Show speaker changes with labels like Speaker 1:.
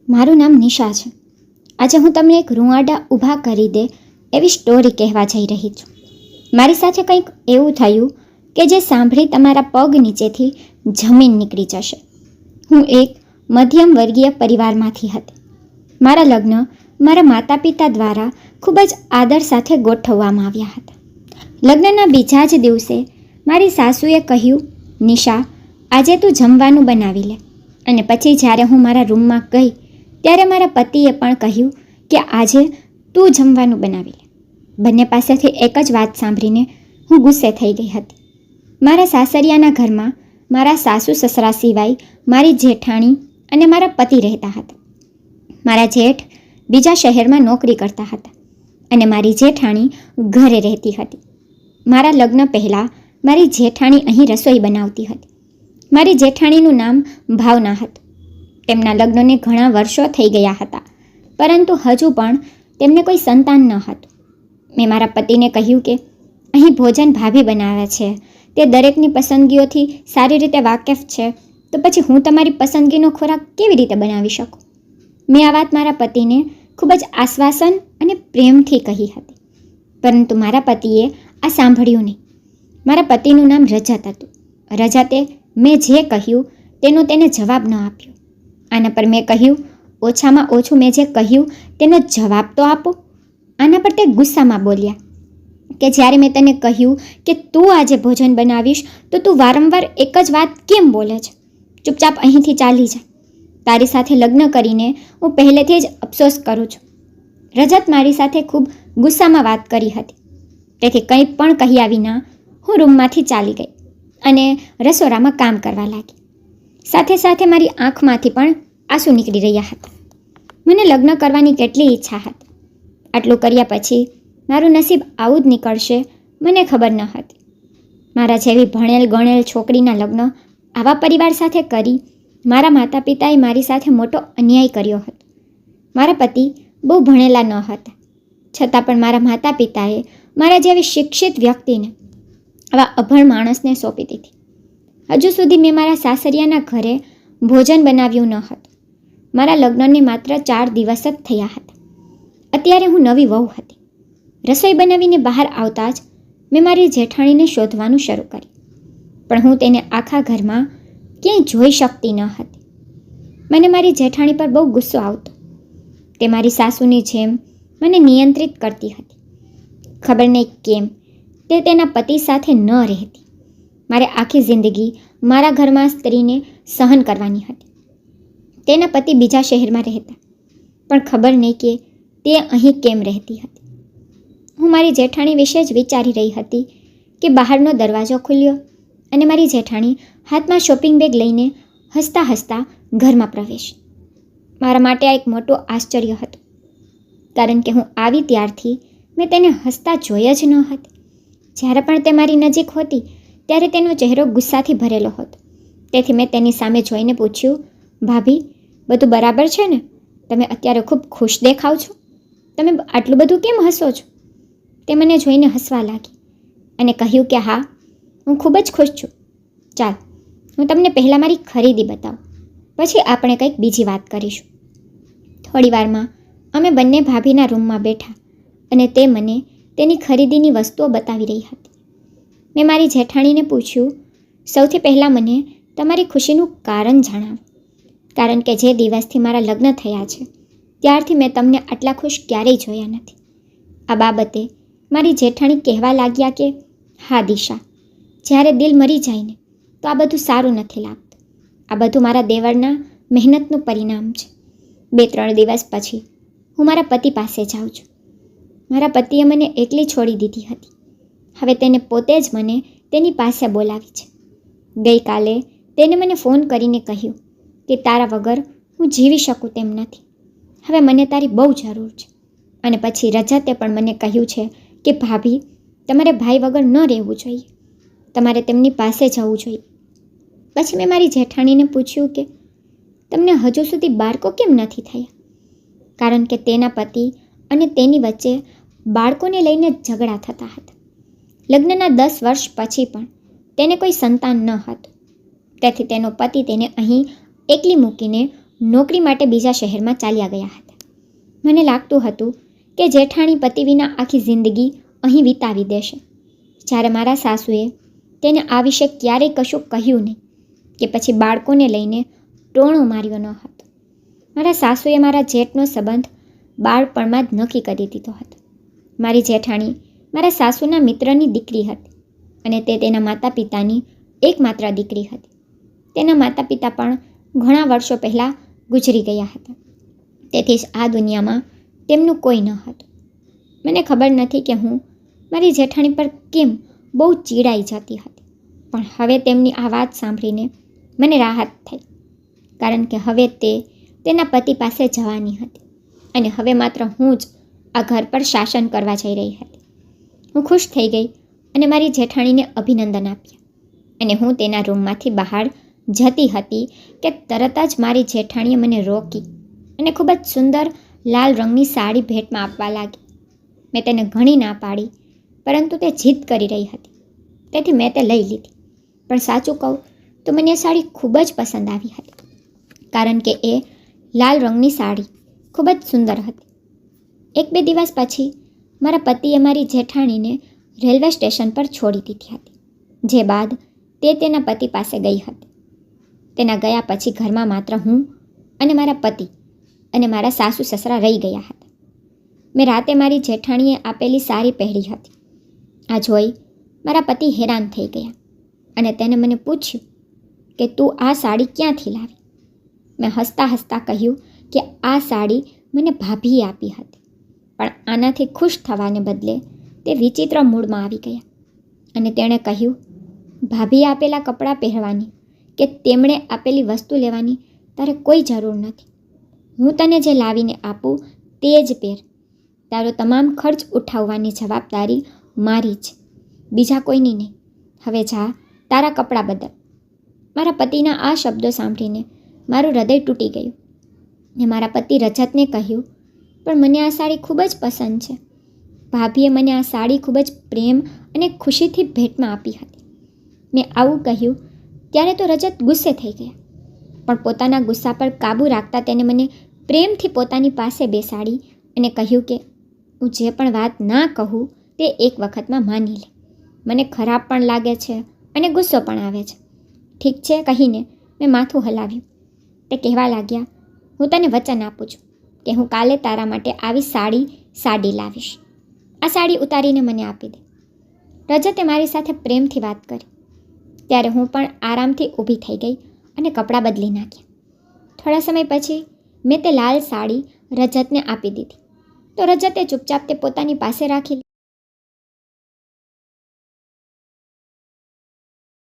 Speaker 1: મારું નામ નિશા છે. આજે હું તમને એક રૂંવાડા ઊભા કરી દે એવી સ્ટોરી કહેવા જઈ રહી છું. મારી સાથે કંઈક એવું થયું કે જે સાંભળી તમારા પગ નીચેથી જમીન નીકળી જશે. હું એક મધ્યમ વર્ગીય પરિવારમાંથી હતી. મારા લગ્ન મારા માતા પિતા દ્વારા ખૂબ જ આદર સાથે ગોઠવવામાં આવ્યા હતા. લગ્નના બીજા જ દિવસે મારી સાસુએ કહ્યું, નિશા, આજે તું જમવાનું બનાવી લે. અને પછી જ્યારે હું મારા રૂમમાં ગઈ ત્યારે મારા પતિએ પણ કહ્યું કે આજે તું જમવાનું બનાવી લે. બંને પાસેથી એક જ વાત સાંભળીને હું ગુસ્સે થઈ ગઈ હતી. મારા સાસરિયાના ઘરમાં મારા સાસુ સસરા સિવાય મારી જેઠાણી અને મારા પતિ રહેતા હતા. મારા જેઠ બીજા શહેરમાં નોકરી કરતા હતા અને મારી જેઠાણી ઘરે રહેતી હતી. મારા લગ્ન પહેલાં મારી જેઠાણી અહીં રસોઈ બનાવતી હતી. મારી જેઠાણીનું નામ ભાવના હતું. તેમના લગ્નને ઘણા વર્ષો થઈ ગયા હતા, પરંતુ હજુ પણ તેમને કોઈ સંતાન ન હતું. મેં મારા પતિને કહ્યું કે અહીં ભોજન ભાભી બનાવે છે, તે દરેકની પસંદગીઓથી સારી રીતે વાકેફ છે, તો પછી હું તમારી પસંદગીનો ખોરાક કેવી રીતે બનાવી શકું? મેં આ વાત મારા પતિને ખૂબ જ આશ્વાસન અને પ્રેમથી કહી હતી, પરંતુ મારા પતિએ આ સાંભળ્યું નહીં. મારા પતિનું નામ રજત હતું. રજતે મેં જે કહ્યું તેનો તેને જવાબ ન આપ્યો. આના પર મેં કહ્યું, ઓછામાં ઓછું મેં જે કહ્યું તેનો જવાબ તો આપો. આના પર તે ગુસ્સામાં બોલ્યા કે જ્યારે મેં તને કહ્યું કે તું આજે ભોજન બનાવીશ તો તું વારંવાર એક જ વાત કેમ બોલે છે? ચૂપચાપ અહીંથી ચાલી જા. તારી સાથે લગ્ન કરીને હું પહેલેથી જ અફસોસ કરું છું. રજત મારી સાથે ખૂબ ગુસ્સામાં વાત કરી હતી. તેથી કંઈ પણ કહ્યા વિના હું રૂમમાંથી ચાલી ગઈ અને રસોડામાં કામ કરવા લાગી. સાથે સાથે મારી આંખમાંથી પણ આંસુ નીકળી રહ્યા હતા. મને લગ્ન કરવાની કેટલી ઈચ્છા હતી. આટલું કર્યા પછી મારું નસીબ આવું જ નીકળશે મને ખબર ન હતી. મારા જેવી ભણેલ ગણેલ છોકરીના લગ્ન આવા પરિવાર સાથે કરી મારા માતા પિતાએ મારી સાથે મોટો અન્યાય કર્યો હતો. મારા પતિ બહુ ભણેલા ન હતા, છતાં પણ મારા માતા પિતાએ મારા જેવી શિક્ષિત વ્યક્તિને આવા અભણ માણસને સોંપી દીધી. હજુ સુધી મેં મારા સાસરિયાના ઘરે ભોજન બનાવ્યું ન હતું. મારા લગ્નને માત્ર 4 દિવસ જ થયા હતા. અત્યારે હું નવી વહુ હતી. રસોઈ બનાવીને બહાર આવતા જ મેં મારી જેઠાણીને શોધવાનું શરૂ કર્યું, પણ હું તેને આખા ઘરમાં ક્યાંય જોઈ શકતી ન હતી. મને મારી જેઠાણી પર બહુ ગુસ્સો આવતો. તે મારી સાસુની જેમ મને નિયંત્રિત કરતી હતી. ખબર નહીં કેમ તે તેના પતિ સાથે ન રહેતી. મારે આખી જિંદગી મારા ઘરમાં સ્ત્રીને સહન કરવાની હતી. તેના પતિ બીજા શહેરમાં રહેતા, પણ ખબર નહીં કે તે અહીં કેમ રહેતી હતી. હું મારી જેઠાણી વિશે જ વિચારી રહી હતી કે બહારનો દરવાજો ખુલ્યો અને મારી જેઠાણી હાથમાં શોપિંગ બેગ લઈને હસતા હસતા ઘરમાં પ્રવેશી. મારા માટે આ એક મોટું આશ્ચર્ય હતું, કારણ કે હું આવી ત્યારથી મેં તેને હસતા જોઈ જ ન હતી. જ્યારે પણ તે મારી નજીક હોતી ત્યારે તેનો ચહેરો ગુસ્સાથી ભરેલો હતો. તેથી મેં તેની સામે જોઈને પૂછ્યું, ભાભી, બધું બરાબર છે ને? તમે અત્યારે ખૂબ ખુશ દેખાવ છો. તમે આટલું બધું કેમ હસો છો? તે મને જોઈને હસવા લાગી અને કહ્યું કે હા, હું ખૂબ જ ખુશ છું. ચાલ, હું તમને પહેલાં મારી ખરીદી બતાવું, પછી આપણે કંઈક બીજી વાત કરીશું. થોડી વારમાં અમે બંને ભાભીના રૂમમાં બેઠા અને તે મને તેની ખરીદીની વસ્તુઓ બતાવી રહી હતી. મેં મારી જેઠાણીને પૂછ્યું, સૌથી પહેલાં મને તમારી ખુશીનું કારણ જણાવો, કારણ કે જે દિવસથી મારા લગ્ન થયા છે ત્યારથી મેં તમને આટલા ખુશ ક્યારેય જોયા નથી. આ બાબતે મારી જેઠાણી કહેવા લાગ્યા કે હા દિશા, જ્યારે દિલ મરી જાય ને તો આ બધું સારું નથી લાગતું. આ બધું મારા દેવરના મહેનતનું પરિણામ છે. 2-3 દિવસ પછી હું મારા પતિ પાસે જાઉં છું. મારા પતિએ મને એકલી છોડી દીધી હતી. હવે તેને પોતે જ મને તેની પાસે બોલાવી છે. ગઈકાલે તેને મને ફોન કરીને કહ્યું કે તારા વગર હું જીવી શકું તેમ નથી. હવે મને તારી બહુ જરૂર છે. અને પછી રજતે પણ મને કહ્યું છે કે ભાભી, તમારે ભાઈ વગર ન રહેવું જોઈએ. તમારે તેમની પાસે જવું જોઈએ. પછી મેં મારી જેઠાણીને પૂછ્યું કે તમને હજુ સુધી બાળકો કેમ નથી થયા? કારણ કે તેના પતિ અને તેની વચ્ચે બાળકોને લઈને ઝઘડા થતા હતા. લગ્નના 10 વર્ષ પછી પણ તેને કોઈ સંતાન ન હતું. તેથી તેનો પતિ તેને અહીં એકલી મૂકીને નોકરી માટે બીજા શહેરમાં ચાલ્યા ગયા હતા. મને લાગતું હતું કે જેઠાણી પતિ વિના આખી જિંદગી અહીં વિતાવી દેશે. જ્યારે મારા સાસુએ તેને આ વિશે ક્યારેય કશું કહ્યું નહીં કે પછી બાળકોને લઈને ટોણો માર્યો ન હતો. મારા સાસુએ મારા જેઠનો સંબંધ બાળપણમાં જ નક્કી કરી દીધો હતો. મારી જેઠાણી મારા સાસુના મિત્રની દીકરી હતી અને તે તેના માતા પિતાની એકમાત્ર દીકરી હતી. તેના માતા પિતા પણ ઘણા વર્ષો પહેલાં ગુજરી ગયા હતા. તેથી જ આ દુનિયામાં તેમનું કોઈ ન હતું. મને ખબર નથી કે હું મારી જેઠાણી પર કેમ બહુ ચીડાઈ જતી હતી, પણ હવે તેમની આ વાત સાંભળીને મને રાહત થઈ, કારણ કે હવે તે તેના પતિ પાસે જવાની હતી અને હવે માત્ર હું જ આ ઘર પર શાસન કરવા જઈ રહી હતી. હું ખુશ થઈ ગઈ અને મારી જેઠાણીને અભિનંદન આપ્યા અને હું તેના રૂમમાંથી બહાર જતી હતી કે તરત જ મારી જેઠાણીએ મને રોકી અને ખૂબ જ સુંદર લાલ રંગની સાડી ભેટમાં આપવા લાગી. મેં તેને ઘણી ના પાડી, પરંતુ તે જીદ કરી રહી હતી, તેથી મેં તે લઈ લીધી. પણ સાચું કહું તો મને એ સાડી ખૂબ જ પસંદ આવી હતી, કારણ કે એ લાલ રંગની સાડી ખૂબ જ સુંદર હતી. 1-2 દિવસ પછી મારા પતિએ મારી જેઠાણીને રેલવે સ્ટેશન પર છોડી દીધી હતી, જે બાદ તે તેના પતિ પાસે ગઈ હતી. તેના ગયા પછી ઘરમાં માત્ર હું અને મારા પતિ અને મારા સાસુ સસરા રહી ગયા હતા. મેં રાતે મારી જેઠાણીએ આપેલી સાડી પહેરી હતી. આ જોઈ મારા પતિ હેરાન થઈ ગયા અને તેને મને પૂછ્યું કે તું આ સાડી ક્યાંથી લાવી? મેં હસતા હસતા કહ્યું કે આ સાડી મને ભાભીએ આપી હતી. પણ આનાથી ખુશ થવાને બદલે તે વિચિત્ર મૂડમાં આવી ગયા અને તેણે કહ્યું, ભાભીએ આપેલા કપડાં પહેરવાની કે તેમણે આપેલી વસ્તુ લેવાની તારે કોઈ જરૂર નથી. હું તને જે લાવીને આપું તે જ પહેર. તારો તમામ ખર્ચ ઉઠાવવાની જવાબદારી મારી જ, બીજા કોઈની નહીં. હવે જા, તારા કપડાં બદલ. મારા પતિના આ શબ્દો સાંભળીને મારું હૃદય તૂટી ગયું ને મારા પતિ રજતને કહ્યું, પણ મને આ સાડી ખૂબ જ પસંદ છે. ભાભીએ મને આ સાડી ખૂબ જ પ્રેમ અને ખુશીથી ભેટમાં આપી હતી. મેં આવું કહ્યું ત્યારે તો રજત ગુસ્સે થઈ ગયા, પણ પોતાના ગુસ્સા પર કાબૂ રાખતા તેને મને પ્રેમથી પોતાની પાસે બેસાડી અને કહ્યું કે હું જે પણ વાત ના કહું તે એક વખતમાં માની લે. મને ખરાબ પણ લાગે છે અને ગુસ્સો પણ આવે છે. ઠીક છે કહીને મેં માથું હલાવ્યું. તે કહેવા લાગ્યા, હું તને વચન આપું છું કે હું કાલે તારા માટે આવી સાડી લાવીશ. આ સાડી ઉતારીને મને આપી દે. રજતે મારી સાથે પ્રેમથી વાત કરી ત્યારે હું પણ આરામથી ઊભી થઈ ગઈ અને કપડાં બદલી નાખ્યા. થોડા સમય પછી મેં તે લાલ સાડી રજતને આપી દીધી તો રજતે ચૂપચાપ તે પોતાની પાસે રાખી.